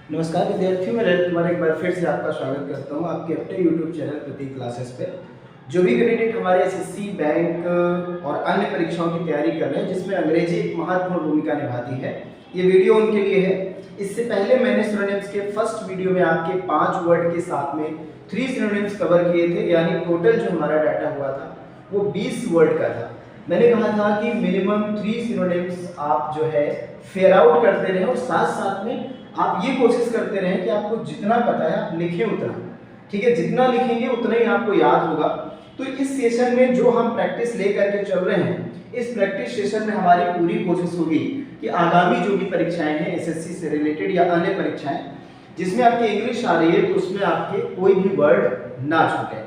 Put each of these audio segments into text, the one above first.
नमस्कार विद्यार्थियों, मैं रजत कुमार एक बार फिर से आपका स्वागत करता हूं आपके अपने YouTube चैनल प्रतीक क्लासेस पे। जो भी कैंडिडेट हमारे एसएससी, बैंक और अन्य परीक्षाओं की तैयारी कर रहे हैं जिसमें अंग्रेजी एक महत्वपूर्ण भूमिका निभाती है, ये वीडियो उनके लिए है। इससे पहले मैंने सिनोनिम्स के फर्स्ट वीडियो में आपके 5 वर्ड के साथ में 3 सिनोनिम्स कवर किए थे, यानी टोटल जो हमारा डाटा हुआ था वो 20 वर्ड का था। मैंने कहा था कि मिनिमम 3 सिनोनिम्स आप जो है फेयर आउट करते रहे और साथ साथ में आप ये कोशिश करते रहें कि आपको जितना पता है आप लिखें उतना, ठीक है। जितना लिखेंगे उतना ही आपको याद होगा। तो इस सेशन में जो हम प्रैक्टिस लेकर के चल रहे हैं, इस प्रैक्टिस सेशन में हमारी पूरी कोशिश होगी कि आगामी जो भी परीक्षाएं हैं एसएससी से रिलेटेड या अन्य परीक्षाएं जिसमें आपकी इंग्लिश आ रही है तो उसमें आपके कोई भी वर्ड ना छूटे।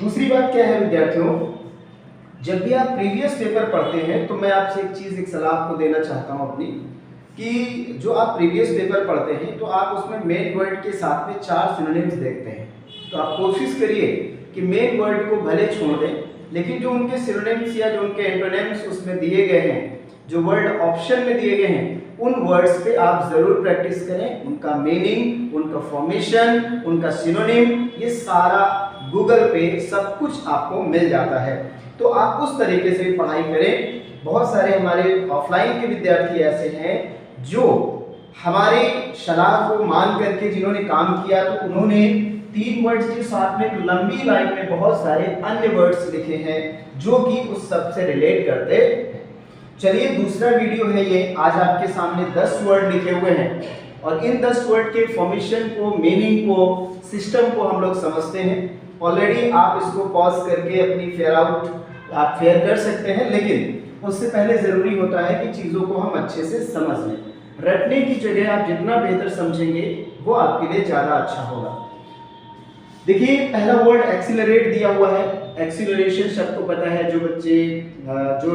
दूसरी बात क्या है विद्यार्थियों, जब भी आप प्रीवियस पेपर पढ़ते हैं तो मैं आपसे एक चीज, एक सलाह आपको देना चाहता हूं अपनी, कि जो आप प्रीवियस पेपर पढ़ते हैं तो आप उसमें मेन वर्ड के साथ में 4 सिनोनिम्स देखते हैं। तो आप कोशिश करिए कि मेन वर्ड को भले छोड़ दें, लेकिन जो उनके सिनोनिम्स या जो उनके एंटोनिम्स उसमें दिए गए हैं, जो वर्ड ऑप्शन में दिए गए हैं, उन वर्ड्स पे आप जरूर प्रैक्टिस करें। उनका मीनिंग, उनका फॉर्मेशन, उनका सिनोनिम, ये सारा गूगल पे सब कुछ आपको मिल जाता है। तो आप उस तरीके से पढ़ाई करें। बहुत सारे हमारे ऑफलाइन के विद्यार्थी ऐसे हैं जो हमारे सलाह को मान करके जिन्होंने काम किया, तो उन्होंने 3 वर्ड्स के साथ में लंबी लाइन में बहुत सारे अन्य वर्ड्स लिखे हैं जो कि उस सब से रिलेट करते हैं। चलिए, दूसरा वीडियो है ये। आज आपके सामने 10 वर्ड लिखे हुए हैं और इन 10 वर्ड के फॉर्मेशन को, मीनिंग को, सिस्टम को हम लोग समझते हैं। ऑलरेडी आप इसको पॉज करके अपनी फेयर आउट आप फेयर कर सकते हैं, लेकिन उससे पहले जरूरी होता है कि चीजों को हम अच्छे से समझ लें। रटने की जगह आप जितना बेहतर समझेंगे वो आपके लिए ज्यादा अच्छा होगा। देखिए, पहला वर्ड एक्सीलरेट दिया हुआ है। एक्सीलरेशन शब्द को पता है, जो बच्चे, जो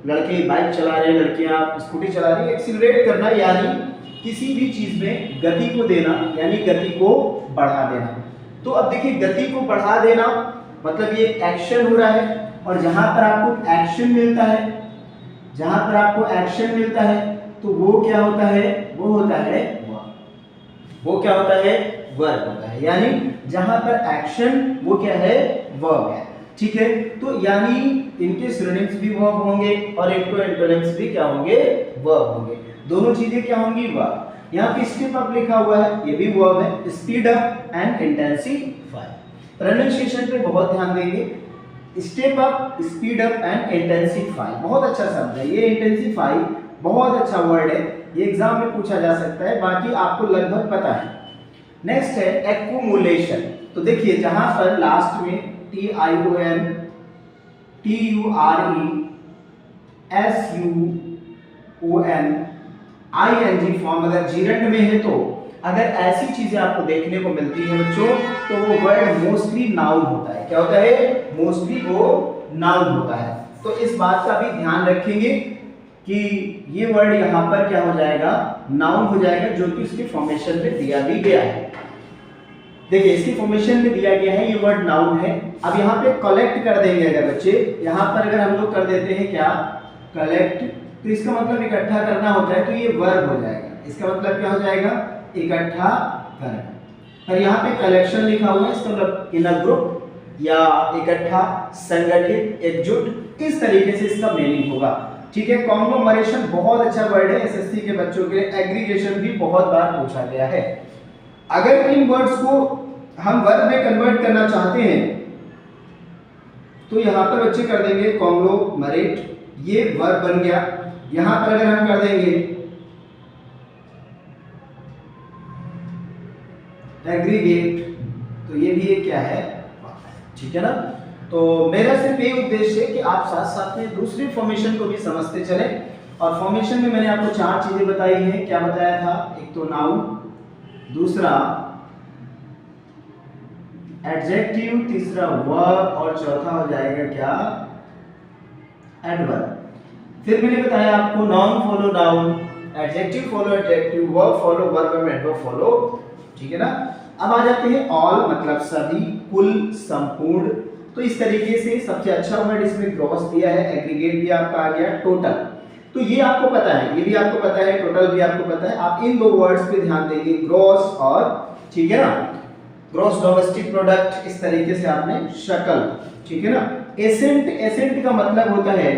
लड़के बाइक चला रहे हैं, लड़कियां स्कूटी चला रही है, एक्सीलरेट करना यानी किसी भी चीज में गति को देना, यानी गति को बढ़ा देना। तो अब देखिए, गति को बढ़ा देना मतलब ये एक्शन हो रहा है, और जहां पर आपको एक्शन मिलता है, जहां पर आपको एक्शन मिलता है तो वो क्या होता है, वो होता है वर्ब। वो क्या होता है, वर्ब होता है। यानी जहां पर एक्शन, वो क्या है, वर्ब है, ठीक है। तो यानी इनके सिनोनिम्स भी वर्ब होंगे और इनके एंटोनिम्स भी क्या होंगे, वर्ब होंगे। दोनों चीजें क्या होंगी, वर्ब। यहाँ पे स्टेप अप लिखा हुआ है, ये भी वर्ब है। Speed up and intensify, pronunciation पे बहुत ध्यान देंगे। Step up, speed up and intensify, बहुत अच्छा शब्द है ये। इंटेंसिफाई बहुत अच्छा वर्ड है, ये एग्जाम में पूछा जा सकता है, बाकी आपको लगभग पता है। नेक्स्ट है एक्यूमुलेशन। तो देखिए, जहां पर लास्ट में TION, TURE, SUON, ING form अगर जीरंड में है, तो अगर ऐसी चीजें आपको देखने को मिलती है बच्चों, तो वो वर्ड मोस्टली नाउन होता है। क्या होता है, मोस्टली वो नाउन होता है। तो इस बात का भी ध्यान रखेंगे कि ये वर्ड यहाँ पर क्या हो जाएगा, नाउन हो जाएगा, जो कि इसकी फॉर्मेशन में दिया भी गया है। देखिए, इसकी फॉर्मेशन में दिया गया है, ये वर्ड नाउन है। अब यहाँ पे कलेक्ट कर देंगे अगर बच्चे, यहाँ पर अगर हम लोग कर देते हैं क्या, कलेक्ट, तो इसका मतलब इकट्ठा करना होता है, तो ये वर्ब हो जाएगा। इसका मतलब क्या हो जाएगा, इकट्ठा करना। और यहाँ पे कलेक्शन लिखा हुआ है, इसका मतलब इन अ ग्रुप या इकट्ठा, संगठित, एकजुट, इस तरीके से इसका मीनिंग होगा, ठीक है। कॉन्ग्लोमरेशन बहुत अच्छा वर्ड है एसएससी के बच्चों के लिए। एग्रीगेशन भी बहुत बार पूछा गया है। अगर इन वर्ड्स को हम वर्ब में कन्वर्ट करना चाहते हैं तो यहां पर बच्चे कर देंगे कॉन्ग्लोमरेट, ये वर्ब बन गया। यहां पर अगर हम कर देंगे एग्रीगेट, तो ये भी एक क्या है, ठीक है ना। तो मेरा सिर्फ ये उद्देश्य है कि आप साथ साथ में दूसरी फॉर्मेशन को भी समझते चलें। और फॉर्मेशन में मैंने आपको 4 चीजें बताई हैं। क्या बताया था, एक तो नाउन, दूसरा एडजेक्टिव, तीसरा वर्ब और चौथा हो जाएगा क्या, एडवर्ब। फिर मैंने बताया आपको noun follow noun, adjective follow adjective, verb follow verb, adverb follow, ठीक है ना। अब आ जाते हैं ऑल, मतलब सभी, कुल, संपूर्ण। तो इस तरीके से सबसे अच्छा वर्ड इसमें ग्रॉस दिया है, एग्रीगेट भी आपका आ गया, टोटल। तो ये आपको पता है, ये भी आपको पता है, टोटल भी आपको पता है। आप इन दो वर्ड्स पे ध्यान देंगे, ग्रॉस और, ठीक है ना, ग्रॉस डोमेस्टिक प्रोडक्ट, इस तरीके से आपने शक्ल, ठीक है ना। एसेंट, एसेंट का मतलब होता है,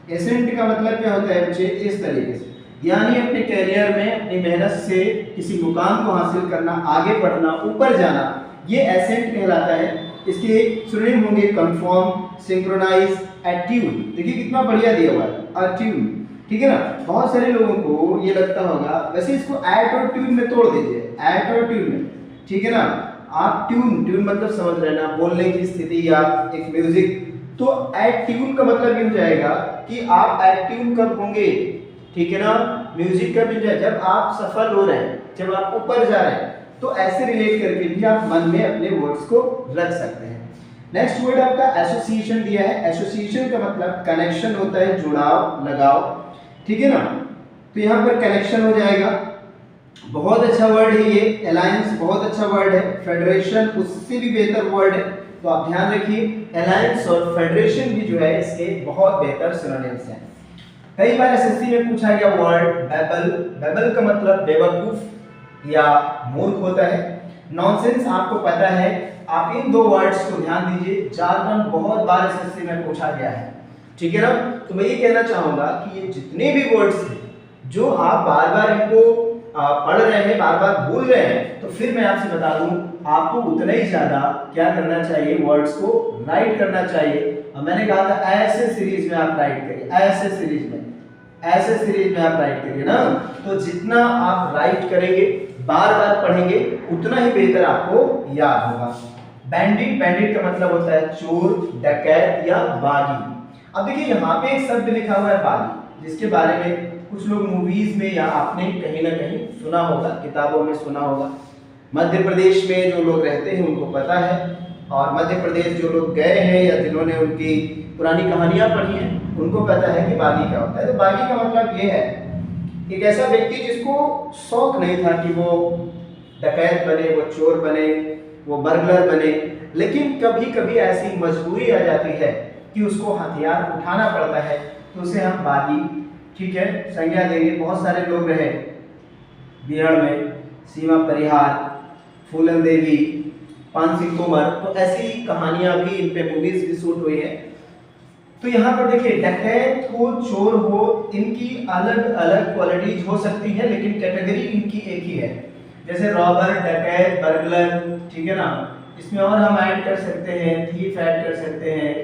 एसेंट का मतलब क्या होता है बच्चे, इस तरीके से, यानी अपने कैरियर में अपनी मेहनत से किसी मुकाम को हासिल करना, आगे बढ़ना, ऊपर जाना, ये एसेंट कहलाता है। इसके सिनोनिम होंगे कंफर्म, सिंक्रोनाइज, एट्यून। देखिए कितना बढ़िया दिया हुआ है, एट्यून, ठीक है ना। बहुत सारे लोगों को ये लगता होगा, वैसे इसको एट और ट्यून में तोड़ दीजिए, एट और ट्यून में, ठीक है ना। आप ट्यून, ट्यून मतलब समझ रहे ना, बोलने की स्थिति या एक म्यूजिक, तो एट ट्यून का मतलब ये हो जाएगा कि आप एट ट्यून कब होंगे, ठीक है ना, म्यूजिक कब हो जाए, जब आप सफल हो रहे हैं, जब आप ऊपर जा रहे हैं। तो ऐसे रिलेट करके भी आप मन में अपने वर्ड्स को रख सकते हैं। नेक्स्ट वर्ड आपका एसोसिएशन दिया है। एसोसिएशन का मतलब कनेक्शन होता है, जुड़ाव, लगाव, ठीक है ना। तो यहाँ पर कनेक्शन हो जाएगा, बहुत अच्छा वर्ड है ये। अलायंस बहुत अच्छा वर्ड है, फेडरेशन उससे भी बेहतर वर्ड है, तो आप ध्यान रखिए, अलायंस और फेडरेशन भी जो है इसके बहुत बेहतर सिनोनिम्स हैं। कई बार एसएससी में पूछा गया वर्ड बेबल, बेबल का मतलब बेवकूफ या मूर्ख होता है। नॉनसेंस आपको पता है, आप इन दो वर्ड्स को ध्यान दीजिए, जार्गन बहुत बार एसएससी में पूछा गया है, ठीक है ना। तो मैं ये कहना चाहूंगा कि ये जितने भी वर्ड्स हैं जो आप बार बार इनको पढ़ रहे हैं, बार बार भूल रहे हैं, तो फिर मैं आपसे बता दूं, आपको उतना ही ज्यादा क्या करना चाहिए, वर्ड्स को राइट करना चाहिए। और मैंने कहा था ऐसे सीरीज में आप राइट करिए, ऐसे सीरीज में, ऐसे सीरीज में आप राइट करिए ना। तो जितना आप राइट करेंगे, बार बार पढ़ेंगे, उतना ही बेहतर आपको याद होगा। बैंडिट, बैंडिट का मतलब होता है चोर, डकैत या बागी। अब देखिए यहाँ पे एक शब्द लिखा हुआ है बागी, जिसके बारे में कुछ लोग मूवीज में या आपने कहीं ना कहीं सुना होगा, किताबों में सुना होगा। मध्य प्रदेश में जो लोग रहते हैं उनको पता है, और मध्य प्रदेश जो लोग गए हैं या जिन्होंने उनकी पुरानी कहानियां पढ़ी हैं उनको पता है कि बागी क्या होता है। तो बागी का मतलब ये है, एक ऐसा व्यक्ति जिसको शौक नहीं था कि वो डकैत बने, वो चोर बने, वो बर्गलर बने, लेकिन कभी कभी ऐसी मजबूरी आ जाती है कि उसको हथियार उठाना पड़ता है, तो उसे हम बागी, ठीक है, संज्ञा देंगे। बहुत सारे लोग रहे बिहार में, सीमा परिहार, फूलन देवी, पान सिंह तोमर, तो ऐसी कहानियां भी, इन पे मूवीज भी शूट हुई है। तो यहाँ पर देखिए, डकैत हो, चोर हो, इनकी अलग अलग क्वालिटीज हो सकती है, लेकिन कैटेगरी इनकी एक ही है। जैसे रॉबर, डकैत, बर्गलर, ठीक है ना। इसमें और हम ऐड कर सकते हैं, थीफ ऐड कर सकते हैं,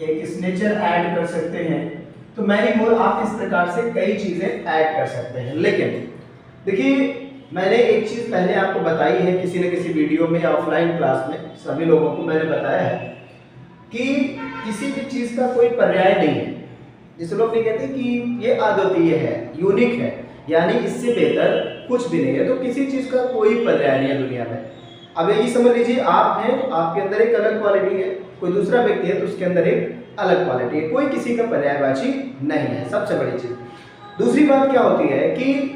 एक स्नेचर ऐड कर सकते हैं। तो मैनी मोर, आप इस प्रकार से कई चीजें ऐड कर सकते हैं। लेकिन देखिए, मैंने एक चीज पहले आपको बताई है किसी न किसी वीडियो में या ऑफलाइन क्लास में, सभी लोगों को मैंने बताया है कि किसी भी चीज का कोई पर्याय नहीं है। जिस लोग नहीं कहते कि ये अद्वितीय है, यूनिक है, यानी इससे बेहतर कुछ भी नहीं है, तो किसी चीज का कोई पर्याय नहीं है दुनिया में। अब यही समझ लीजिए, आप हैं तो आपके अंदर एक अलग क्वालिटी है, कोई दूसरा व्यक्ति है तो उसके अंदर एक अलग क्वालिटी है, कोई किसी का पर्यायवाची नहीं है, सबसे बड़ी चीज। दूसरी बात क्या होती है कि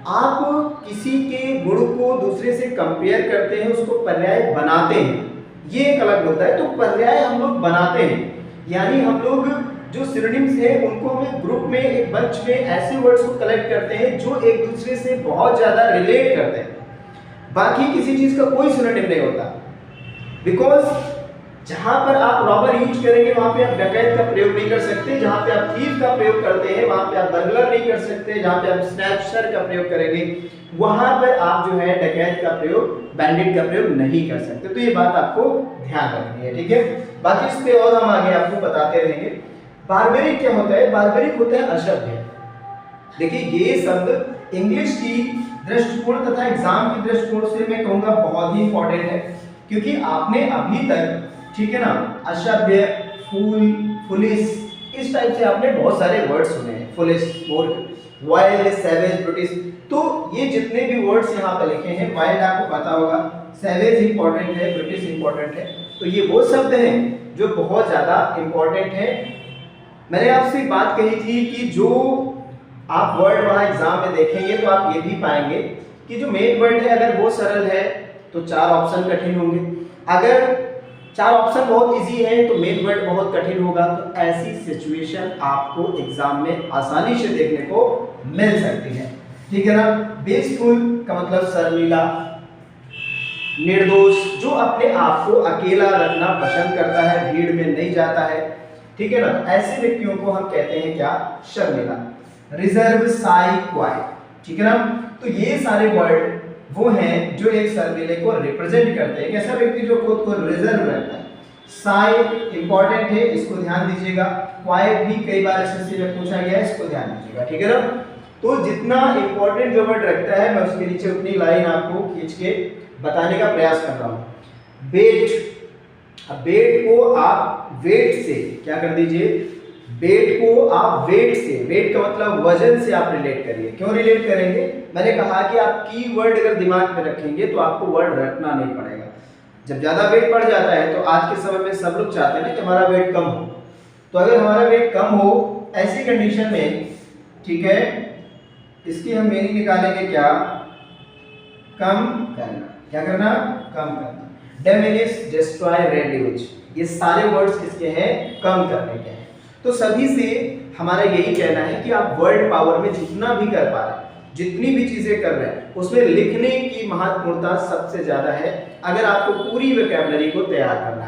आप किसी के गुण को दूसरे से कंपेयर करते हैं, उसको पर्याय बनाते हैं, ये एक अलग होता है। तो पर्याय हम लोग बनाते हैं, यानी हम लोग जो सिनोनिम्स हैं उनको हम ग्रुप में, एक बंच में ऐसे वर्ड्स को कलेक्ट करते हैं जो एक दूसरे से बहुत ज्यादा रिलेट करते हैं। बाकी किसी चीज का कोई सिनोनिम नहीं होता, बिकॉज जहां पर आप रॉबर यूज करेंगे वहां पे आप डकैत का प्रयोग नहीं कर सकते, जहां पे आप थीफ का प्रयोग करते हैं वहां पे आप बर्गलर नहीं कर सकते, जहां पे आप स्नैचर का प्रयोग करेंगे वहां पर आप जो है डकैत का प्रयोग, बैंडिट का प्रयोग नहीं कर सकते। तो ये बात आपको ध्यान रखनी है, ठीक है। बाकी इस पे और हम आगे आपको बताते रहेंगे। बार्बरिक क्या होता है? बार्बरिक होता है अशभ्य। देखिए, ये शब्द इंग्लिश की दृष्टिकोण तथा एग्जाम की दृष्टिकोण से मैं कहूंगा बहुत ही इंपॉर्टेंट है, क्योंकि आपने अभी तक, ठीक है ना, अशभ्य, फूल, फुलिश, इस टाइप से आपने बहुत सारे वर्ड सुने हैं, फुलिश, मूर्ख, वाइल्ड, सैवेज, ब्रिटिश। तो ये जितने भी वर्ड्स यहाँ पे लिखे हैं, वाइल्ड आपको पता होगा, सैवेज इंपॉर्टेंट है, ब्रिटिश इंपॉर्टेंट है, तो ये वो शब्द हैं जो बहुत ज्यादा इंपॉर्टेंट है। मैंने आपसे बात कही थी कि जो आप वर्ड वहां एग्जाम में देखेंगे तो आप ये भी पाएंगे कि जो मेन वर्ड है अगर वो सरल है तो 4 ऑप्शन कठिन होंगे, अगर चार ऑप्शन बहुत इजी है तो मेन वर्ड बहुत कठिन होगा, तो ऐसी सिचुएशन आपको एग्जाम में आसानी से देखने को मिल सकती है। ठीक है ना। बेसफुल का मतलब शर्मीला, निर्दोष, जो अपने आप को अकेला रखना पसंद करता है, भीड़ में नहीं जाता है। ठीक है ना, ऐसे व्यक्तियों को हम कहते हैं क्या, शर्मीला। Reserve, Sai, quite. ठीक है ना, तो ये सारे वर्ड वो हैं जो एक शर्मीले को रिप्रेजेंट करते हैं। एक ऐसा व्यक्ति जो खुद को रिजर्व रखता है। साई इंपॉर्टेंट है, इसको ध्यान दीजिएगा। क्वाइट भी कई बार एसएससी में पूछा गया है, इसको ध्यान दीजिएगा। ठीक है ना, तो जितना इंपॉर्टेंट जो वर्ड रखता है मैं उसके नीचे उतनी लाइन आपको खींच के बताने का प्रयास कर रहा हूं। वेट, अब वेट को आप वेट से क्या कर दीजिए, वेट को आप वेट से, वेट का मतलब वजन से आप रिलेट करिए। क्यों रिलेट करेंगे, मैंने कहा कि आप कीवर्ड अगर दिमाग में रखेंगे तो आपको वर्ड रटना नहीं पड़ेगा। जब ज्यादा वेट बढ़ जाता है तो आज के समय में सब लोग चाहते हैं ना कि हमारा वेट कम हो, तो अगर हमारा वेट कम हो ऐसी कंडीशन में, ठीक है, इसकी हम मीनिंग निकालेंगे क्या, कम करना। क्या करना, कम करना। डिमिनिश, डिस्ट्रॉय, रिड्यूस, ये सारे वर्ड्स किसके हैं, कम करने के हैं। तो सभी से हमारा यही कहना है कि आप वर्ड पावर में जितना भी कर पा रहे हैं, जितनी भी चीजें कर रहे हैं, उसमें लिखने की महत्वपूर्णता सबसे ज्यादा है, अगर आपको पूरी वोकैबुलरी को तैयार करना